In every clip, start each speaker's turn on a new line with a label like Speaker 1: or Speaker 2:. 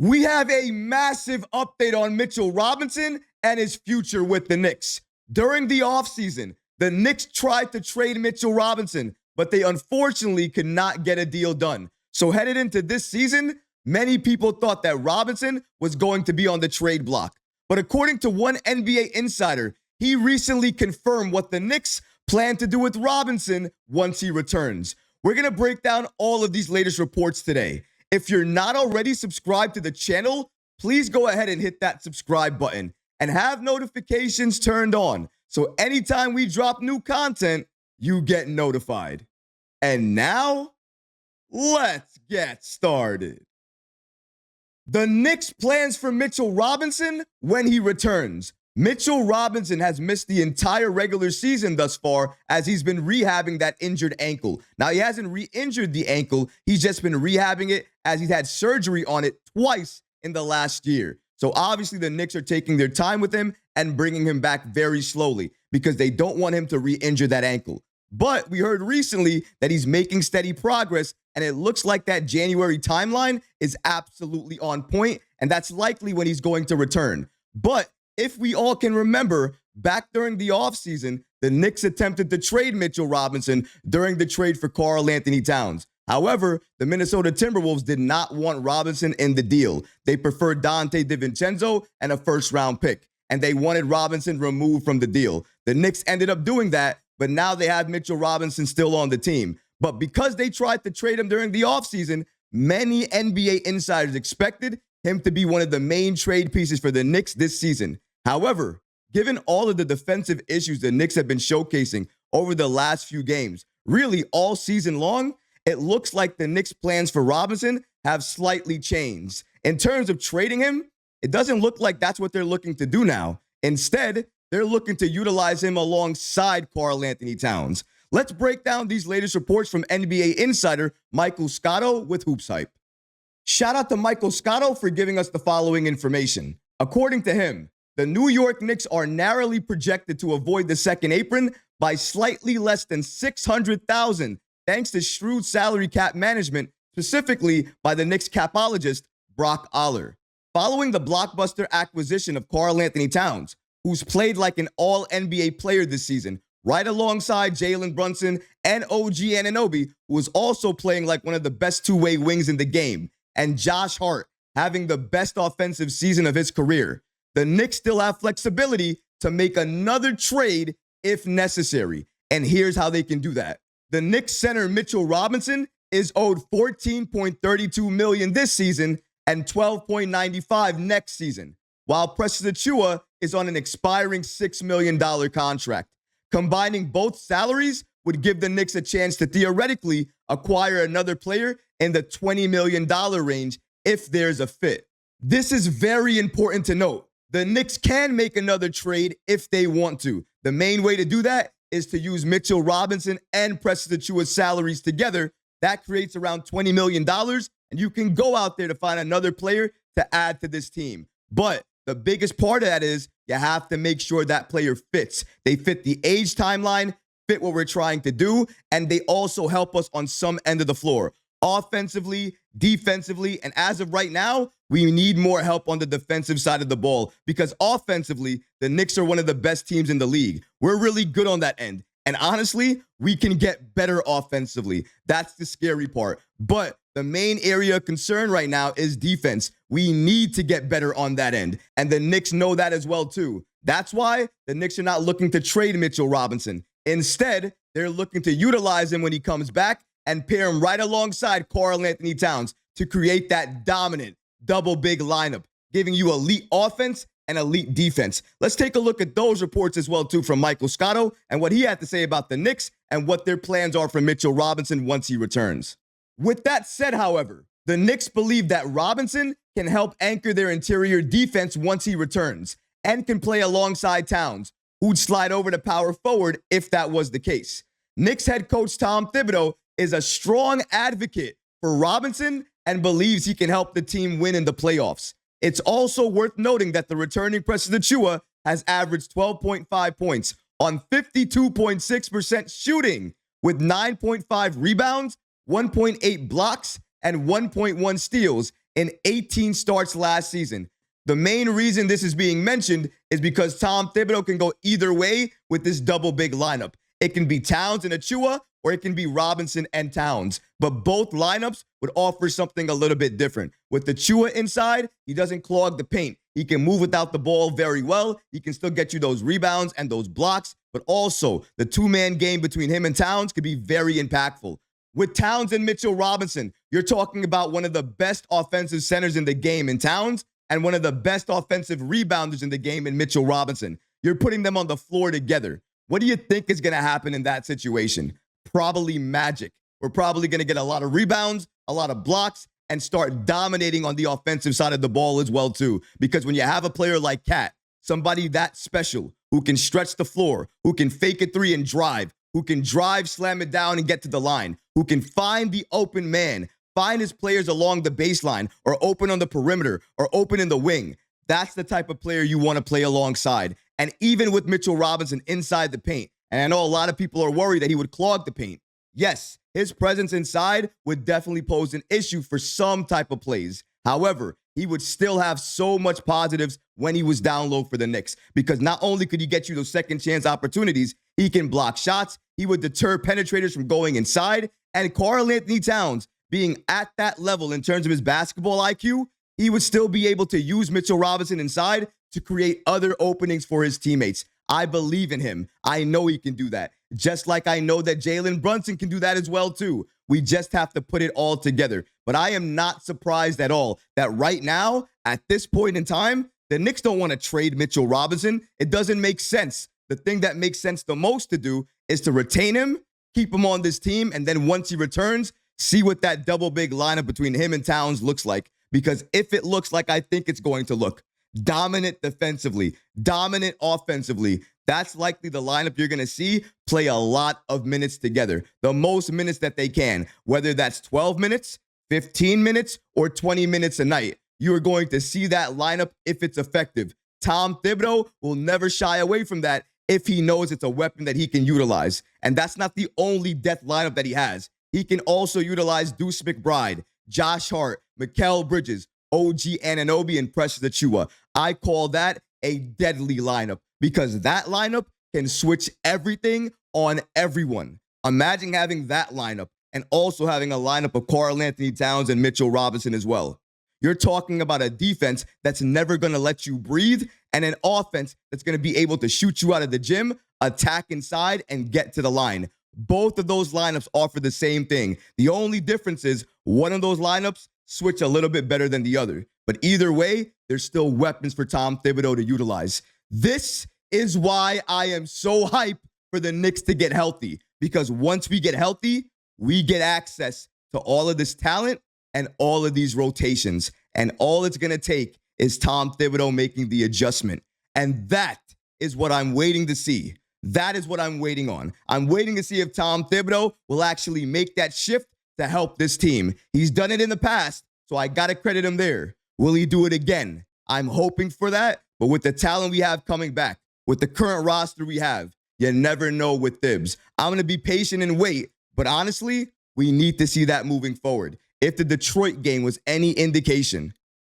Speaker 1: We have a massive update on Mitchell Robinson and his future with the Knicks. During the offseason, the Knicks tried to trade Mitchell Robinson, but they unfortunately could not get a deal done. So headed into this season, many people thought that Robinson was going to be on the trade block. But according to one NBA insider, he recently confirmed what the Knicks plan to do with Robinson once he returns. We're going to break down all of these latest reports today. If you're not already subscribed to the channel, please go ahead and hit that subscribe button and have notifications turned on. So anytime we drop new content, you get notified. And now, let's get started. The Knicks' plans for Mitchell Robinson when he returns. Mitchell Robinson has missed the entire regular season thus far as he's been rehabbing that injured ankle. Now, he hasn't re-injured the ankle. He's just been rehabbing it as he's had surgery on it twice in the last year. So obviously the Knicks are taking their time with him and bringing him back very slowly because they don't want him to re-injure that ankle. But we heard recently that he's making steady progress, and it looks like that January timeline is absolutely on point, and that's likely when he's going to return. But if we all can remember, back during the offseason, the Knicks attempted to trade Mitchell Robinson during the trade for Karl-Anthony Towns. However, the Minnesota Timberwolves did not want Robinson in the deal. They preferred Donte DiVincenzo and a first-round pick, and they wanted Robinson removed from the deal. The Knicks ended up doing that, but now they have Mitchell Robinson still on the team. But because they tried to trade him during the offseason, many NBA insiders expected him to be one of the main trade pieces for the Knicks this season. However, given all of the defensive issues the Knicks have been showcasing over the last few games, really all season long, it looks like the Knicks' plans for Robinson have slightly changed. In terms of trading him, it doesn't look like that's what they're looking to do now. Instead, they're looking to utilize him alongside Karl-Anthony Towns. Let's break down these latest reports from NBA insider Michael Scotto with Hoops Hype. Shout out to Michael Scotto for giving us the following information. According to him, the New York Knicks are narrowly projected to avoid the second apron by slightly less than $600,000, thanks to shrewd salary cap management, specifically by the Knicks capologist Brock Aller. Following the blockbuster acquisition of Karl-Anthony Towns, who's played like an all-NBA player this season, right alongside Jalen Brunson and OG Anunoby, who is also playing like one of the best two-way wings in the game, and Josh Hart having the best offensive season of his career, the Knicks still have flexibility to make another trade if necessary. And here's how they can do that. The Knicks center Mitchell Robinson is owed $14.32 million this season and $12.95 next season, while Precious Achiuwa is on an expiring $6 million contract. Combining both salaries would give the Knicks a chance to theoretically acquire another player in the $20 million range if there's a fit. This is very important to note. The Knicks can make another trade if they want to. The main way to do that is to use Mitchell Robinson and Precious Achiuwa's salaries together. That creates around $20 million, and you can go out there to find another player to add to this team. But the biggest part of that is you have to make sure that player fits. They fit the age timeline, fit what we're trying to do, and they also help us on some end of the floor. Offensively, defensively, and as of right now, we need more help on the defensive side of the ball because offensively, the Knicks are one of the best teams in the league. We're really good on that end. And honestly, we can get better offensively. That's the scary part. But the main area of concern right now is defense. We need to get better on that end. And the Knicks know that as well, too. That's why the Knicks are not looking to trade Mitchell Robinson. Instead, they're looking to utilize him when he comes back and pair him right alongside Karl-Anthony Towns to create that dominant double big lineup, giving you elite offense and elite defense. Let's take a look at those reports as well, too, from Michael Scotto and what he had to say about the Knicks and what their plans are for Mitchell Robinson once he returns. With that said, however, the Knicks believe that Robinson can help anchor their interior defense once he returns and can play alongside Towns, who'd slide over to power forward if that was the case. Knicks head coach Tom Thibodeau is a strong advocate for Robinson and believes he can help the team win in the playoffs. It's also worth noting that the returning Precious Achiuwa has averaged 12.5 points on 52.6% shooting with 9.5 rebounds, 1.8 blocks, and 1.1 steals in 18 starts last season. The main reason this is being mentioned is because Tom Thibodeau can go either way with this double big lineup. It can be Towns and Achiuwa, or it can be Robinson and Towns. But both lineups would offer something a little bit different. With Achiuwa inside, he doesn't clog the paint. He can move without the ball very well. He can still get you those rebounds and those blocks. But also, the two-man game between him and Towns could be very impactful. With Towns and Mitchell Robinson, you're talking about one of the best offensive centers in the game in Towns and one of the best offensive rebounders in the game in Mitchell Robinson. You're putting them on the floor together. What do you think is going to happen in that situation? Probably magic. We're probably going to get a lot of rebounds, a lot of blocks, and start dominating on the offensive side of the ball as well, too. Because when you have a player like Cat, somebody that special, who can stretch the floor, who can fake a three and drive, who can drive, slam it down, and get to the line, who can find the open man, find his players along the baseline, or open on the perimeter, or open in the wing. That's the type of player you want to play alongside. And even with Mitchell Robinson inside the paint, and I know a lot of people are worried that he would clog the paint. Yes, his presence inside would definitely pose an issue for some type of plays. However, he would still have so much positives when he was down low for the Knicks, because not only could he get you those second chance opportunities, he can block shots, he would deter penetrators from going inside, and Karl-Anthony Towns, being at that level in terms of his basketball IQ, he would still be able to use Mitchell Robinson inside to create other openings for his teammates. I believe in him. I know he can do that. Just like I know that Jalen Brunson can do that as well, too. We just have to put it all together. But I am not surprised at all that right now, at this point in time, the Knicks don't want to trade Mitchell Robinson. It doesn't make sense. The thing that makes sense the most to do is to retain him, keep him on this team, and then once he returns, see what that double big lineup between him and Towns looks like. Because if it looks like I think it's going to look, dominant defensively, dominant offensively, that's likely the lineup you're going to see play a lot of minutes together. The most minutes that they can, whether that's 12 minutes, 15 minutes, or 20 minutes a night. You are going to see that lineup if it's effective. Tom Thibodeau will never shy away from that if he knows it's a weapon that he can utilize. And that's not the only death lineup that he has. He can also utilize Deuce McBride, Josh Hart, Mikal Bridges, OG Anunoby, and Precious Achiuwa. I call that a deadly lineup because that lineup can switch everything on everyone. Imagine having that lineup and also having a lineup of Karl-Anthony Towns and Mitchell Robinson as well. You're talking about a defense that's never going to let you breathe and an offense that's going to be able to shoot you out of the gym, attack inside, and get to the line. Both of those lineups offer the same thing. The only difference is one of those lineups switch a little bit better than the other. But either way, there's still weapons for Tom Thibodeau to utilize. This is why I am so hyped for the Knicks to get healthy. Because once we get healthy, we get access to all of this talent and all of these rotations. And all it's going to take is Tom Thibodeau making the adjustment. And that is what I'm waiting to see. That is what I'm waiting on. I'm waiting to see if Tom Thibodeau will actually make that shift to help this team. He's done it in the past, so I got to credit him there. Will he do it again? I'm hoping for that, but with the talent we have coming back, with the current roster we have, you never know with Thibs. I'm going to be patient and wait, but honestly, we need to see that moving forward. If the Detroit game was any indication,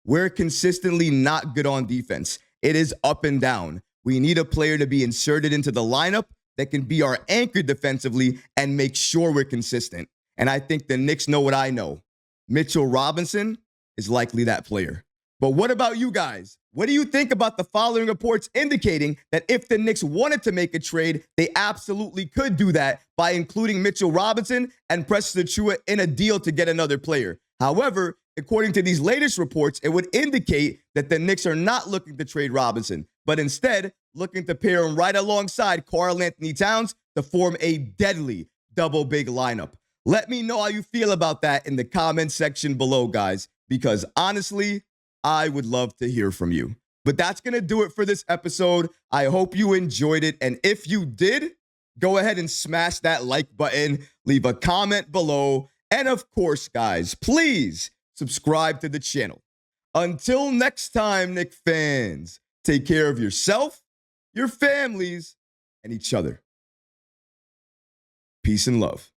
Speaker 1: we're consistently not good on defense. It is up and down. We need a player to be inserted into the lineup that can be our anchor defensively and make sure we're consistent. And I think the Knicks know what I know. Mitchell Robinson is likely that player. But what about you guys? What do you think about the following reports indicating that if the Knicks wanted to make a trade, they absolutely could do that by including Mitchell Robinson and Precious Achiuwa in a deal to get another player? However, according to these latest reports, it would indicate that the Knicks are not looking to trade Robinson, but instead looking to pair him right alongside Karl-Anthony Towns to form a deadly double big lineup. Let me know how you feel about that in the comment section below, guys, because honestly, I would love to hear from you. But that's going to do it for this episode. I hope you enjoyed it. And if you did, go ahead and smash that like button, leave a comment below. And of course, guys, please subscribe to the channel. Until next time, Knicks fans, take care of yourself, your families, and each other. Peace and love.